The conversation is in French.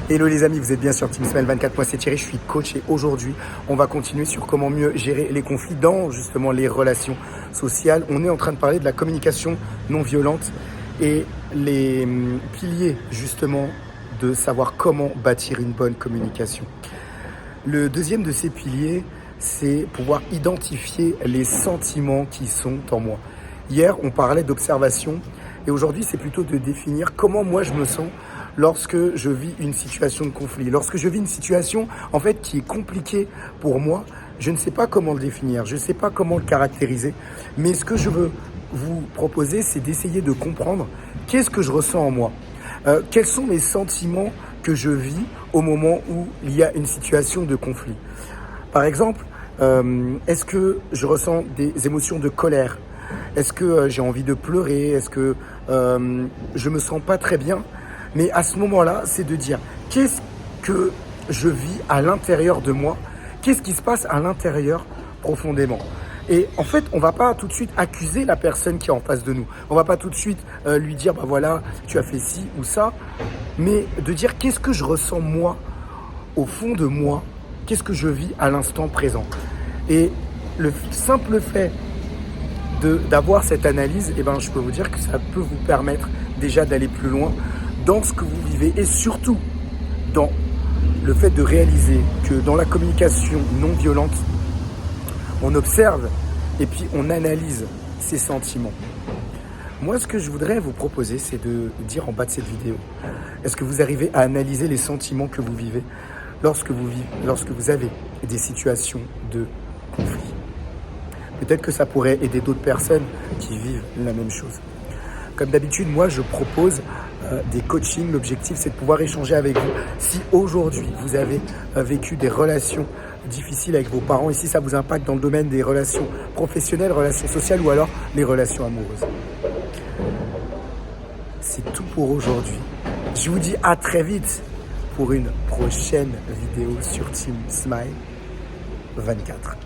Hello les amis, vous êtes bien sur Team Smile 24. Moi c'est Thierry, je suis coach et aujourd'hui on va continuer sur comment mieux gérer les conflits dans justement les relations sociales. On est en train de parler de la communication non violente et les piliers justement de savoir comment bâtir une bonne communication. Le deuxième de ces piliers, c'est pouvoir identifier les sentiments qui sont en moi. Hier on parlait d'observation et aujourd'hui c'est plutôt de définir comment moi je me sens lorsque je vis une situation de conflit. Lorsque je vis une situation en fait qui est compliquée pour moi, je ne sais pas comment le définir, je ne sais pas comment le caractériser, mais ce que je veux vous proposer, c'est d'essayer de comprendre qu'est-ce que je ressens en moi, quels sont les sentiments que je vis au moment où il y a une situation de conflit. Par exemple, est-ce que je ressens des émotions de colère? Est-ce que j'ai envie de pleurer? Est-ce que je me sens pas très bien? Mais à ce moment-là, c'est de dire qu'est-ce que je vis à l'intérieur de moi? Qu'est-ce qui se passe à l'intérieur profondément? Et en fait, on ne va pas tout de suite accuser la personne qui est en face de nous. On ne va pas tout de suite lui dire, bah voilà, tu as fait ci ou ça. Mais de dire qu'est-ce que je ressens moi, au fond de moi, qu'est-ce que je vis à l'instant présent. Et le simple fait d'avoir cette analyse, eh ben, je peux vous dire que ça peut vous permettre déjà d'aller plus loin dans ce que vous vivez et surtout dans le fait de réaliser que dans la communication non violente, on observe et puis on analyse ses sentiments. Moi, ce que je voudrais vous proposer, c'est de dire en bas de cette vidéo, est-ce que vous arrivez à analyser les sentiments que vous vivez lorsque vous avez des situations de conflit? Peut-être que ça pourrait aider d'autres personnes qui vivent la même chose. Comme d'habitude, moi, je propose des coachings. L'objectif, c'est de pouvoir échanger avec vous. Si aujourd'hui, vous avez vécu des relations difficiles avec vos parents et si ça vous impacte dans le domaine des relations professionnelles, relations sociales ou alors les relations amoureuses. C'est tout pour aujourd'hui. Je vous dis à très vite pour une prochaine vidéo sur Team Smile 24.